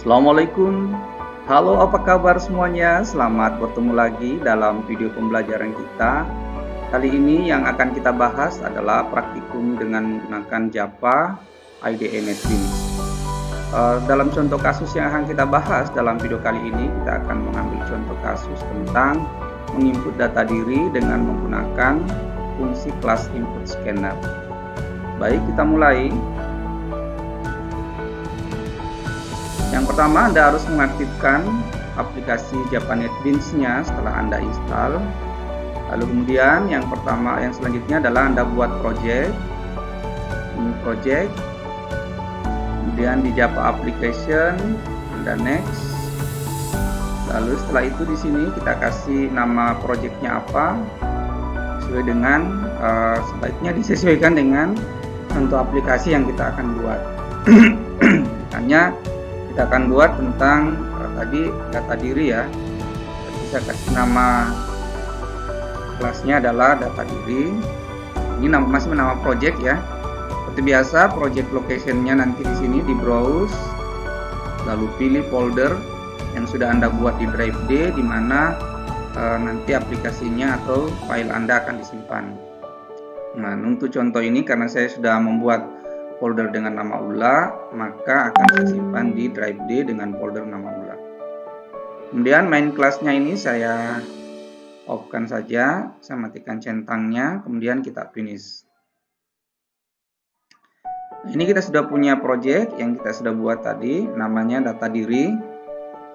Assalamualaikum. Halo, apa kabar semuanya? Selamat bertemu lagi dalam video pembelajaran kita. Kali ini yang akan kita bahas adalah praktikum dengan menggunakan Java IDE NetBeans. Dalam contoh kasus yang akan kita bahas dalam video kali ini, kita akan mengambil contoh kasus tentang menginput data diri dengan menggunakan fungsi kelas input scanner. Baik, kita mulai. Yang pertama, Anda harus mengaktifkan aplikasi Java NetBeans-nya setelah Anda install. Lalu kemudian yang selanjutnya adalah Anda buat project, new project. Kemudian di Java application, Anda next. Lalu setelah itu di sini kita kasih nama projectnya apa, sesuai dengan sebaiknya disesuaikan dengan contoh aplikasi yang kita akan buat. Misalnya kita akan buat tentang tadi data diri ya. Bisa kasih nama kelasnya adalah data diri. Ini masih nama project ya. Seperti biasa, project location-nya nanti di sini di browse, lalu pilih folder yang sudah Anda buat di drive D, di mana nanti aplikasinya atau file Anda akan disimpan. Nah, untuk contoh ini karena saya sudah membuat folder dengan nama ULA, maka akan saya simpan di drive D dengan folder nama ULA. Kemudian main kelasnya ini saya off-kan saja, saya matikan centangnya, kemudian kita finish. Ini kita sudah punya project yang kita sudah buat tadi, namanya data diri.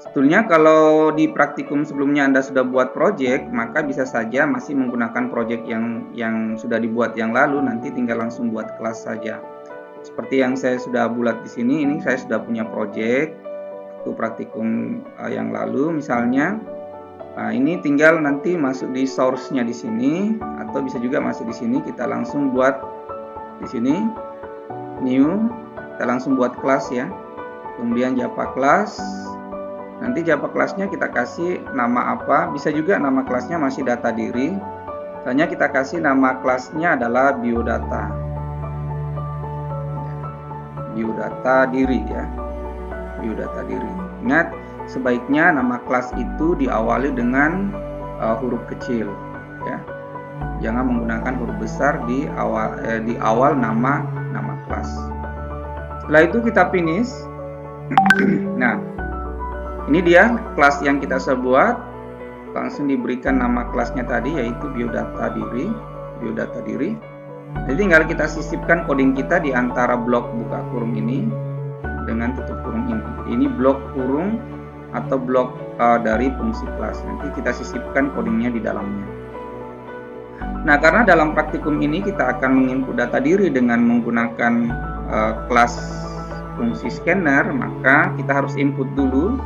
Sebetulnya kalau di praktikum sebelumnya Anda sudah buat project, maka bisa saja masih menggunakan project yang sudah dibuat yang lalu, nanti tinggal langsung buat kelas saja. Seperti yang saya sudah buat di sini, ini saya sudah punya project itu praktikum yang lalu misalnya. Nah, ini tinggal nanti masuk di source-nya di sini, atau bisa juga masuk di sini kita langsung buat di sini new, kita langsung buat kelas ya. Kemudian Java class. Nanti Java kelasnya kita kasih nama apa, bisa juga nama kelasnya masih data diri. Misalnya kita kasih nama kelasnya adalah biodata. Biodata diri ya. Biodata diri. Ingat, sebaiknya nama kelas itu diawali dengan huruf kecil ya. Jangan menggunakan huruf besar di awal nama kelas. Setelah itu kita finish. Nah, ini dia kelas yang kita buat. Langsung diberikan nama kelasnya tadi yaitu biodata diri. Biodata diri. Jadi tinggal kita sisipkan coding kita di antara blok buka kurung ini dengan tutup kurung ini. Ini blok kurung atau blok dari fungsi kelas. Nanti kita sisipkan codingnya di dalamnya. Nah, karena dalam praktikum ini kita akan menginput data diri dengan menggunakan kelas fungsi scanner, maka kita harus input dulu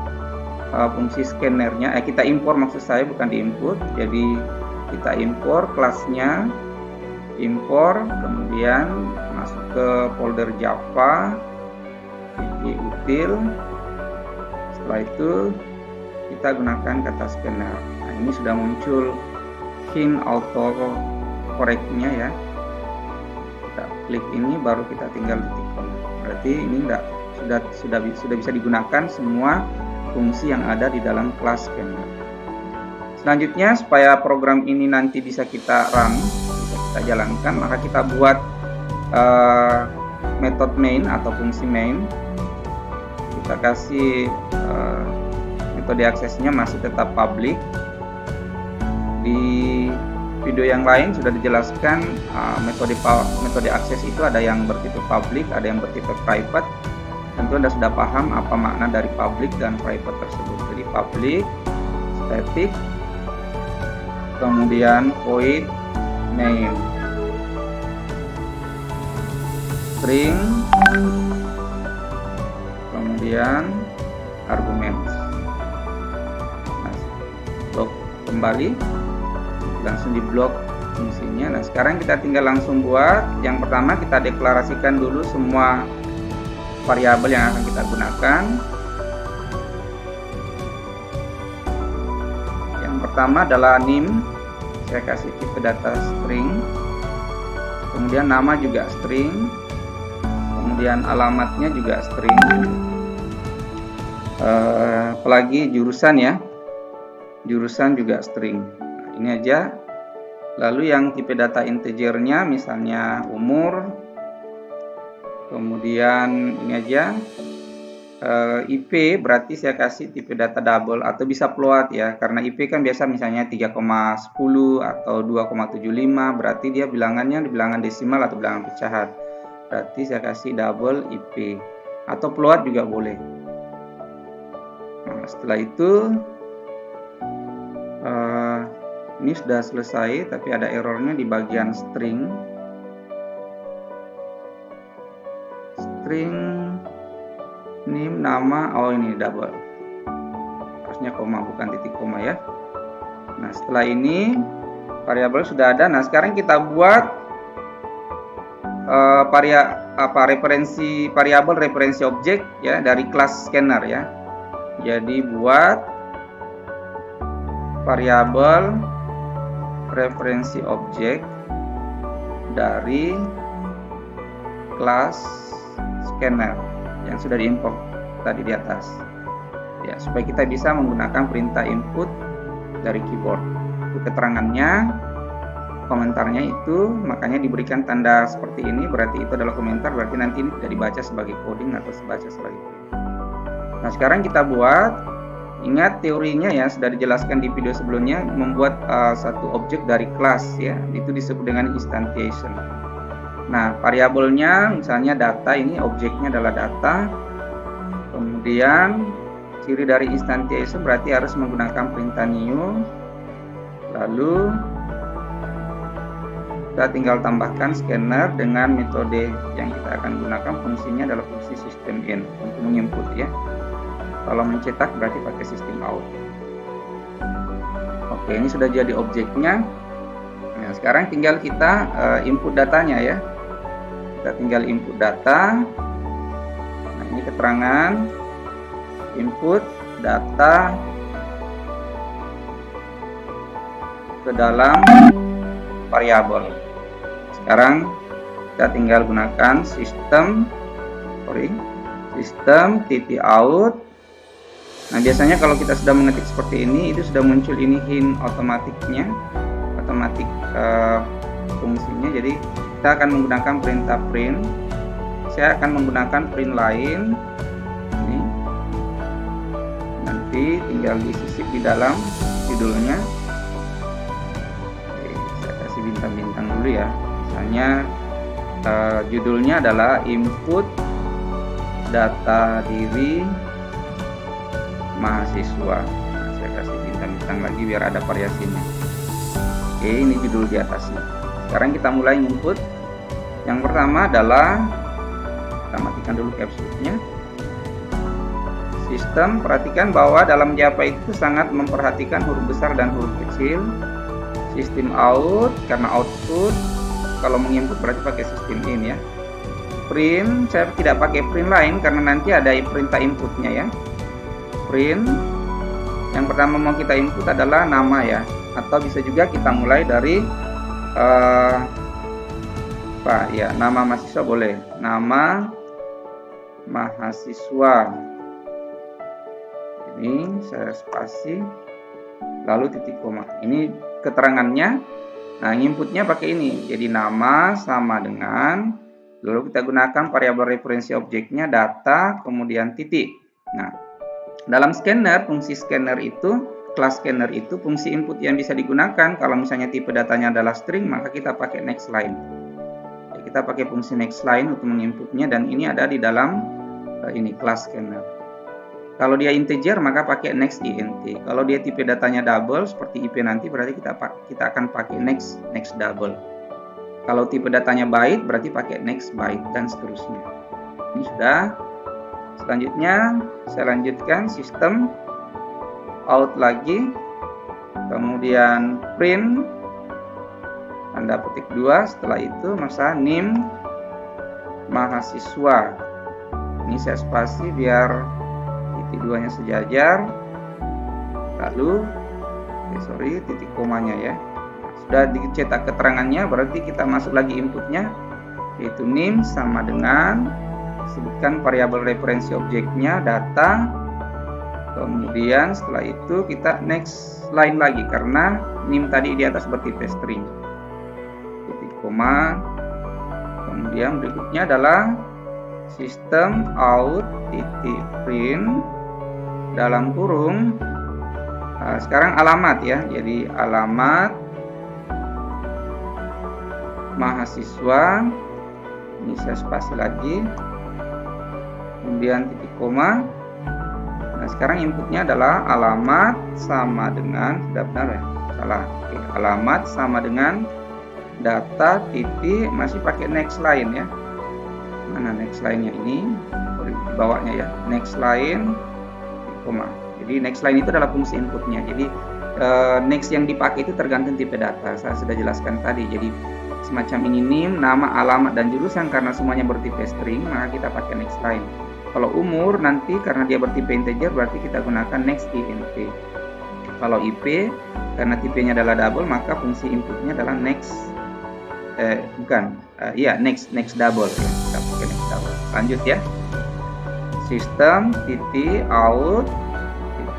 fungsi scannernya. Kita impor, maksud saya bukan diinput. Jadi kita impor kelasnya, impor, kemudian masuk ke folder Java, util. Setelah itu kita gunakan kata scanner. Nah, ini sudah muncul hint auto correct-nya ya. Kita klik ini, baru kita tinggal titik. Berarti ini sudah bisa digunakan semua fungsi yang ada di dalam kelas scanner. Selanjutnya, supaya program ini nanti bisa kita run, bisa kita jalankan, maka kita buat metode main atau fungsi main. Kita kasih metode aksesnya masih tetap public. Di video yang lain sudah dijelaskan metode akses itu ada yang bertipe public, ada yang bertipe private. Tentu Anda sudah paham apa makna dari public dan private tersebut. Jadi public, static, kemudian void main, string, kemudian argumen. Nah, blok kembali, langsung di blok fungsinya. Nah, sekarang kita tinggal langsung buat. Yang pertama kita deklarasikan dulu semua variabel yang akan kita gunakan. Yang pertama adalah name, saya kasih tipe data string, kemudian nama juga string, kemudian alamatnya juga string. apalagi jurusan ya, jurusan juga string. Nah, ini aja. Lalu yang tipe data integernya misalnya umur, kemudian ini aja IP, berarti saya kasih tipe data double atau bisa float ya, karena IP kan biasa misalnya 3,10 atau 2,75, berarti dia bilangannya di bilangan desimal atau bilangan pecahan, berarti saya kasih double IP atau float juga boleh. Nah, setelah itu ini sudah selesai, tapi ada errornya di bagian string name nama, oh ini double, harusnya koma bukan titik koma ya. Nah, setelah ini variabel sudah ada. Nah, sekarang kita buat variabel referensi objek ya dari kelas scanner ya. Jadi buat variabel referensi objek dari kelas scanner yang sudah diimport tadi di atas ya, supaya kita bisa menggunakan perintah input dari keyboard. Itu keterangannya, komentarnya itu, makanya diberikan tanda seperti ini, berarti itu adalah komentar, berarti nanti ini tidak dibaca sebagai coding atau dibaca sebagai coding. Nah, sekarang kita buat, ingat teorinya ya, sudah dijelaskan di video sebelumnya, membuat satu objek dari kelas ya, itu disebut dengan instantiation. Nah, variabelnya misalnya data, ini objeknya adalah data. Kemudian ciri dari instantiation berarti harus menggunakan perintah new. Lalu kita tinggal tambahkan scanner dengan metode yang kita akan gunakan, fungsinya adalah fungsi system in untuk menginput ya. Kalau mencetak berarti pakai system out. Oke, ini sudah jadi objeknya. Nah, sekarang tinggal kita input datanya ya. Kita tinggal input data. Nah, ini keterangan input data ke dalam variabel. Sekarang kita tinggal gunakan sistem titik out. Nah, biasanya kalau kita sudah mengetik seperti ini, itu sudah muncul ini hint otomatik fungsinya. Jadi kita akan menggunakan perintah print. Saya akan menggunakan print lain. Ini nanti tinggal disisip di dalam judulnya. Oke, saya kasih bintang-bintang dulu ya. Misalnya judulnya adalah input data diri mahasiswa. Nah, saya kasih bintang-bintang lagi biar ada variasinya. Oke, ini judul di atasnya. Sekarang kita mulai input. Yang pertama adalah, kita matikan dulu capsule-nya. Sistem, perhatikan bahwa dalam Java itu sangat memperhatikan huruf besar dan huruf kecil. Sistem out, karena output, kalau menginput berarti pakai sistem in ya. Print, saya tidak pakai print lain karena nanti ada perintah inputnya ya. Print, yang pertama mau kita input adalah nama ya, atau bisa juga kita mulai dari nama mahasiswa boleh, nama mahasiswa. Ini saya spasi, lalu titik koma. Ini keterangannya. Nah, inputnya pakai ini, jadi nama sama dengan, lalu kita gunakan variabel referensi objeknya data, kemudian titik. Nah, dalam scanner, fungsi scanner itu, kelas scanner itu, fungsi input yang bisa digunakan, kalau misalnya tipe datanya adalah string, maka kita pakai next line. Ya, kita pakai fungsi next line untuk menginputnya, dan ini ada di dalam ini kelas scanner. Kalau dia integer, maka pakai next int. Kalau dia tipe datanya double, seperti IP nanti, berarti kita akan pakai next double. Kalau tipe datanya byte, berarti pakai next byte, dan seterusnya. Ini sudah. Selanjutnya saya lanjutkan sistem out lagi, kemudian print tanda petik 2, setelah itu masa name mahasiswa. Ini saya spasi biar titik 2-nya sejajar, lalu titik komanya ya. Sudah dicetak keterangannya, berarti kita masuk lagi inputnya, yaitu name sama dengan, sebutkan variabel referensi objeknya data, Kemudian setelah itu kita next line lagi karena nim tadi di atas bertipe string. Titik koma. Kemudian berikutnya adalah sistem out titik print dalam kurung. Nah, sekarang alamat ya. Jadi alamat mahasiswa. Ini saya spasi lagi. Kemudian titik koma. Nah, sekarang inputnya adalah alamat sama dengan, sudah benar ya? Salah. Oke, alamat sama dengan data titik, masih pakai next line ya. Mana next line-nya ini? Di bawahnya ya. Next line, koma. Jadi next line itu adalah fungsi inputnya. Jadi next yang dipakai itu tergantung tipe data. Saya sudah jelaskan tadi. Jadi semacam ini nim, nama, alamat, dan jurusan karena semuanya bertipe string, maka kita pakai next line. Kalau umur nanti karena dia bertipe integer berarti kita gunakan next int. Kalau IP karena tipenya adalah double maka fungsi inputnya adalah next next double ya. Kita pakai next double. Lanjut ya. Sistem titik out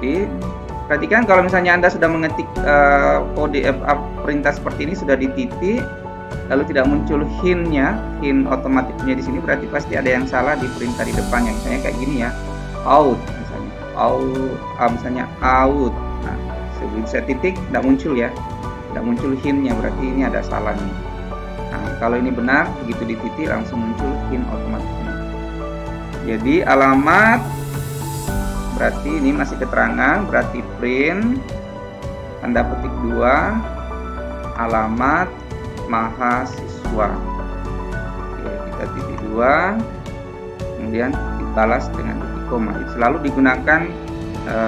titik. Perhatikan kalau misalnya Anda sudah mengetik kode perintah seperti ini sudah di titik lalu tidak muncul hint-nya, hint otomatisnya di sini berarti pasti ada yang salah di perintah di depannya. Misalnya kayak gini ya, out misalnya, out. Nah, sebelum saya titik tidak muncul ya, tidak muncul hint-nya berarti ini ada salahnya. Nah, kalau ini benar begitu di titik langsung muncul hint otomatisnya. Jadi alamat berarti ini masih keterangan, berarti print tanda petik 2 alamat mahasiswa. Oke, kita titik 2 kemudian dibalas dengan titik koma. Selalu digunakan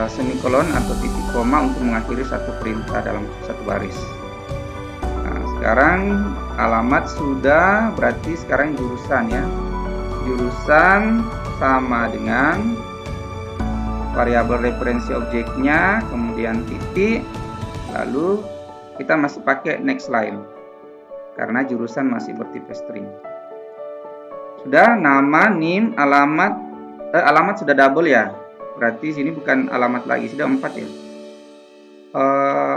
semikolon atau titik koma untuk mengakhiri satu perintah dalam satu baris. Nah, sekarang alamat sudah, berarti sekarang jurusan ya. Jurusan sama dengan variabel referensi objeknya, kemudian titik, lalu kita masih pakai next line karena jurusan masih bertipe string. Sudah nama, nim, alamat sudah double ya. Berarti sini bukan alamat lagi, sudah 4 ya.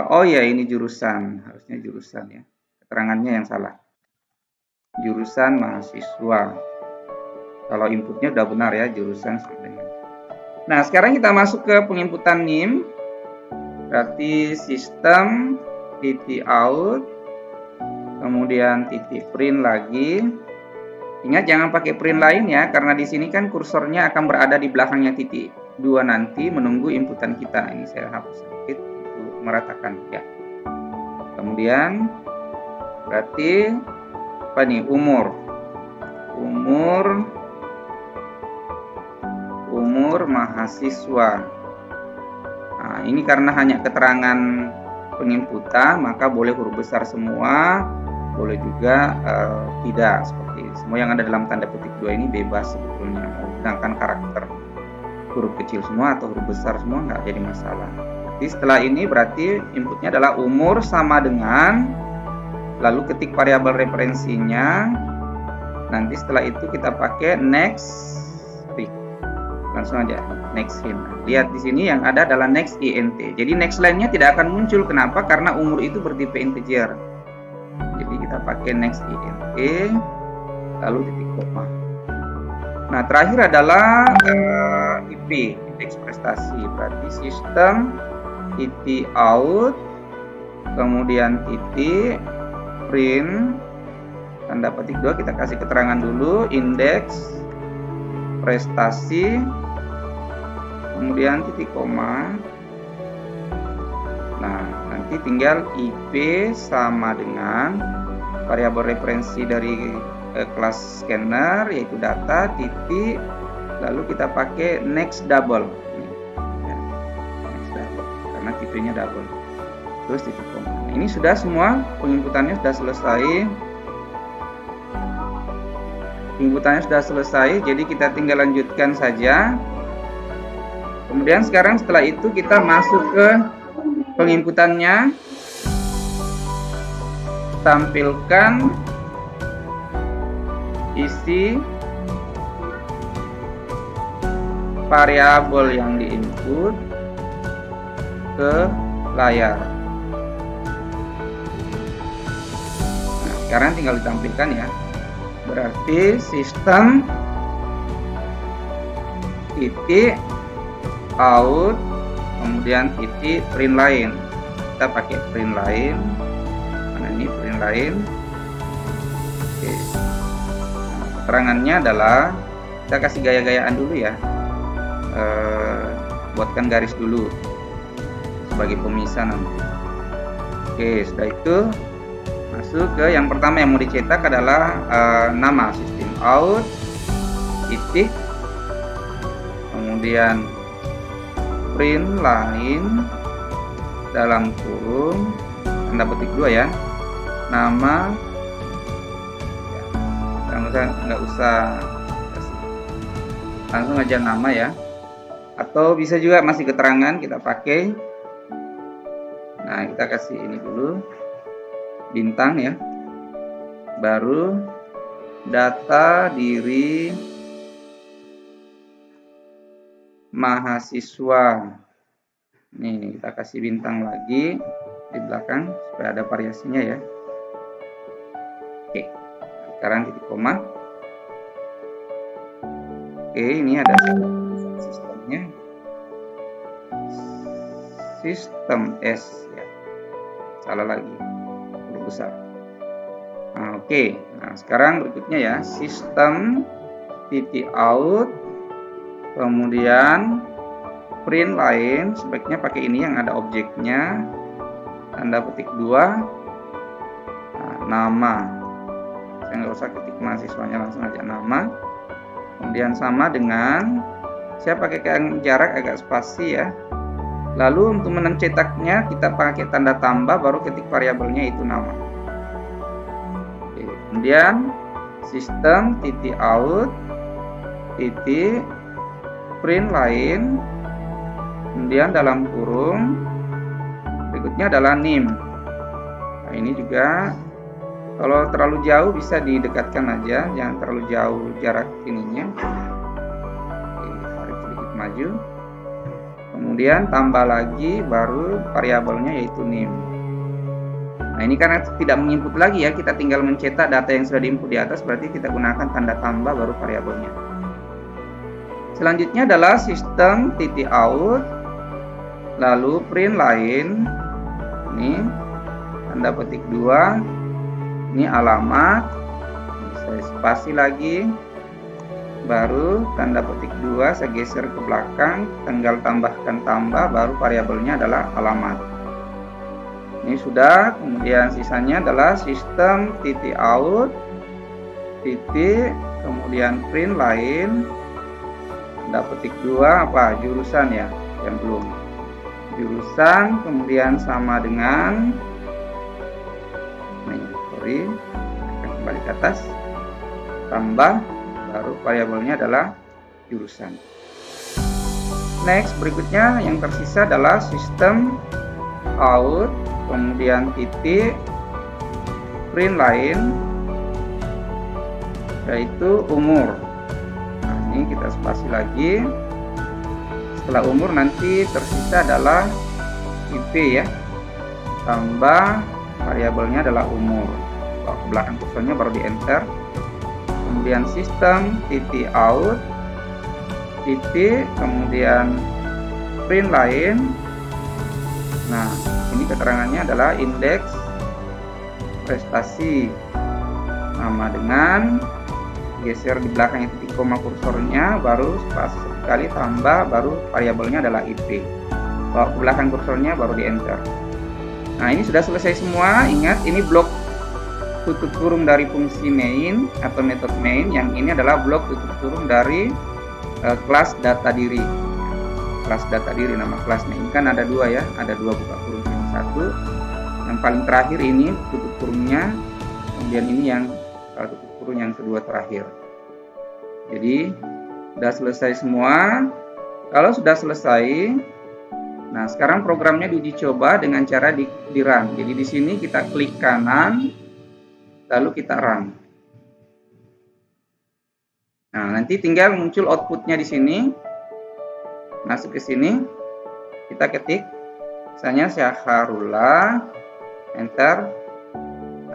Oh ya, ini jurusan, harusnya jurusan ya. Keterangannya yang salah. Jurusan mahasiswa. Kalau inputnya udah benar ya, jurusan sama dengan. Nah, sekarang kita masuk ke penginputan nim. Berarti sistem titik out kemudian titik print lagi. Ingat jangan pakai print lain ya, karena di sini kan kursornya akan berada di belakangnya titik 2 nanti menunggu inputan kita. Ini saya hapus sedikit untuk meratakan ya. Kemudian berarti apa nih? Umur mahasiswa. Nah, ini karena hanya keterangan penginputan maka boleh huruf besar semua, boleh juga tidak, seperti semua yang ada dalam tanda petik 2 ini bebas sebetulnya, mau gunakan karakter huruf kecil semua atau huruf besar semua nggak jadi masalah. Jadi setelah ini berarti inputnya adalah umur sama dengan, lalu ketik variabel referensinya, nanti setelah itu kita pakai next, langsung aja next hint. Lihat di sini yang ada adalah next int. Jadi next line-nya tidak akan muncul. Kenapa? Karena umur itu bertipe integer. Jadi kita pakai next int lalu titik koma. Nah, terakhir adalah IP, indeks prestasi. Berarti sistem titik out kemudian titik print tanda petik 2, kita kasih keterangan dulu indeks prestasi kemudian titik koma. Nah, nanti tinggal IP sama dengan variabel referensi dari kelas scanner yaitu data titik, lalu kita pakai next double ya, next double karena tipenya double, terus titik koma. Nah, ini sudah semua penginputannya sudah selesai. Inputannya sudah selesai, jadi kita tinggal lanjutkan saja. Kemudian sekarang setelah itu kita masuk ke penginputannya, tampilkan isi variabel yang diinput ke layar. Nah, sekarang tinggal ditampilkan ya. Berarti sistem titik out, kemudian titik print line. Kita pakai print line. Mana ini print line? Oke. Nah, keterangannya adalah kita kasih gaya-gayaan dulu ya. Buatkan garis dulu sebagai pemisah nanti. Oke, setelah itu masuk ke yang pertama yang mau dicetak adalah nama sistem out titik, kemudian print line dalam kurung tanda petik 2 ya, nama ya, nggak usah langsung aja nama ya, atau bisa juga masih keterangan kita pakai. Nah, kita kasih ini dulu bintang ya, baru data diri mahasiswa. Nih, kita kasih bintang lagi di belakang supaya ada variasinya ya. Oke, sekarang titik koma. Oke, ini ada sistemnya, sistem S ya, salah lagi, huruf besar. Nah, oke, nah sekarang berikutnya ya, sistem titik out, kemudian print line, sebaiknya pakai ini yang ada objeknya, tanda petik 2, nah, nama, saya nggak usah ketik mahasiswanya, langsung aja nama, kemudian sama dengan, saya pakai jarak agak spasi ya, lalu untuk mencetaknya kita pakai tanda tambah, baru ketik variabelnya itu nama. Oke, kemudian sistem titik out titik print line, kemudian dalam kurung berikutnya adalah name. Nah, ini juga kalau terlalu jauh bisa didekatkan aja, jangan terlalu jauh jarak ininya. Oke, tarik sedikit maju, kemudian tambah lagi baru variabelnya yaitu name. Nah, ini karena tidak menginput lagi ya, kita tinggal mencetak data yang sudah diinput di atas, berarti kita gunakan tanda tambah baru variabelnya. Selanjutnya adalah sistem titik out, lalu print line, ini tanda petik 2, ini alamat, saya spasi lagi, baru tanda petik 2 saya geser ke belakang, tinggal tambahkan tambah, baru variabelnya adalah alamat. Ini sudah, kemudian sisanya adalah sistem titik out titik, kemudian print line, tanda petik 2 apa, jurusan ya, yang belum, jurusan, kemudian sama dengan kembali ke atas, tambah, baru variabelnya adalah jurusan. Next, berikutnya yang tersisa adalah sistem out, kemudian titik, print line, yaitu umur. Nah, ini kita spasi lagi. Setelah umur nanti tersisa adalah IP ya, tambah variabelnya adalah umur. Kalau ke belakang kursornya baru di enter, kemudian sistem titik out titik, kemudian print line. Nah, ini keterangannya adalah indeks prestasi, sama dengan geser di belakangnya titik koma kursornya, baru spasi sekali tambah, baru variabelnya adalah IP. Kalau ke belakang kursornya baru di enter. Nah, ini sudah selesai semua. Ingat, ini blok tutup kurung dari fungsi main atau metode main. Yang ini adalah blok tutup kurung dari kelas data diri. Kelas data diri, nama kelasnya ini kan ada 2 ya, ada 2 buka kurung, yang satu yang paling terakhir ini tutup kurungnya, kemudian ini yang tutup kurung yang kedua terakhir. Jadi sudah selesai semua. Kalau sudah selesai, nah sekarang programnya diuji coba dengan cara di run. Jadi di sini kita klik kanan, lalu kita run. Nah, nanti tinggal muncul outputnya di sini. Masuk ke sini, kita ketik Misalnya Syaharullah, enter.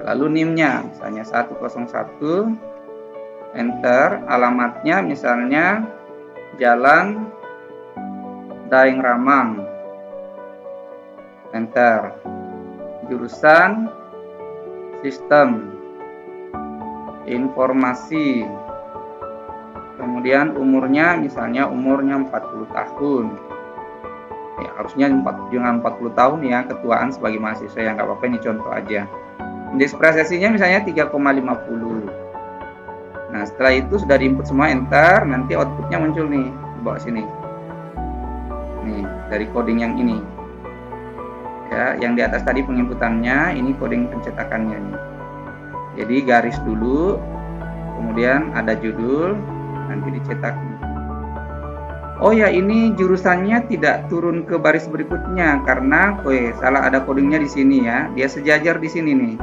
Lalu NIM-nya misalnya 101, enter. Alamatnya misalnya Jalan Daeng Ramang, enter. Jurusan Sistem Informasi, kemudian umurnya misalnya umurnya 40 tahun. Ya, harusnya jangan 40 tahun ya, ketuaan sebagai mahasiswa, yang nggak apa-apa, ini contoh aja. Indeks prestasinya misalnya 3,50. Nah, setelah itu sudah diinput semua, enter. Nanti outputnya muncul nih di bawah sini. Nih, dari coding yang ini. Ya, yang di atas tadi penginputannya, ini coding pencetakannya nih. Jadi garis dulu, kemudian ada judul, nanti dicetak. Oh ya, ini jurusannya tidak turun ke baris berikutnya karena salah, ada codingnya di sini ya. Dia sejajar di sini nih.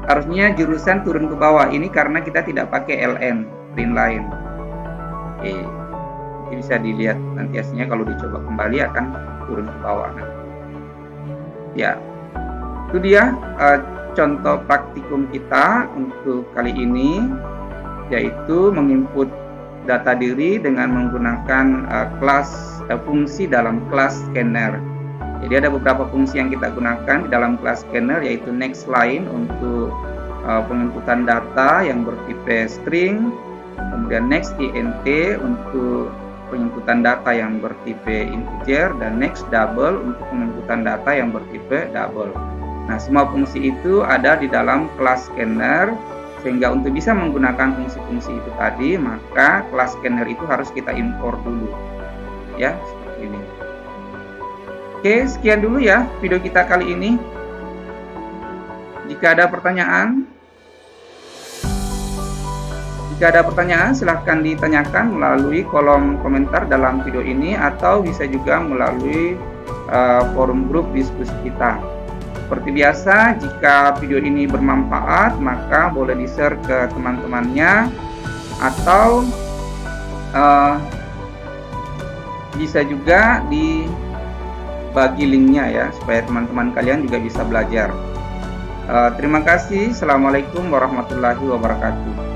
Harusnya jurusan turun ke bawah. Ini karena kita tidak pakai LN, print line. Oke. Ini bisa dilihat nanti hasilnya kalau dicoba kembali akan turun ke bawah. Ya, itu dia contoh praktikum kita untuk kali ini, yaitu menginput data diri dengan menggunakan fungsi dalam kelas scanner. Jadi ada beberapa fungsi yang kita gunakan di dalam kelas scanner, yaitu next line untuk penginputan data yang bertipe string, kemudian next int untuk penginputan data yang bertipe integer, dan next double untuk penginputan data yang bertipe double. Nah, semua fungsi itu ada di dalam kelas scanner, sehingga untuk bisa menggunakan fungsi-fungsi itu tadi, maka kelas scanner itu harus kita import dulu. Ya, seperti ini. Oke, sekian dulu ya video kita kali ini. Jika ada pertanyaan, silahkan ditanyakan melalui kolom komentar dalam video ini, atau bisa juga melalui forum grup diskusi kita. Seperti biasa, jika video ini bermanfaat, maka boleh di-share ke teman-temannya, atau bisa juga dibagi linknya ya, supaya teman-teman kalian juga bisa belajar. Terima kasih. Assalamualaikum warahmatullahi wabarakatuh.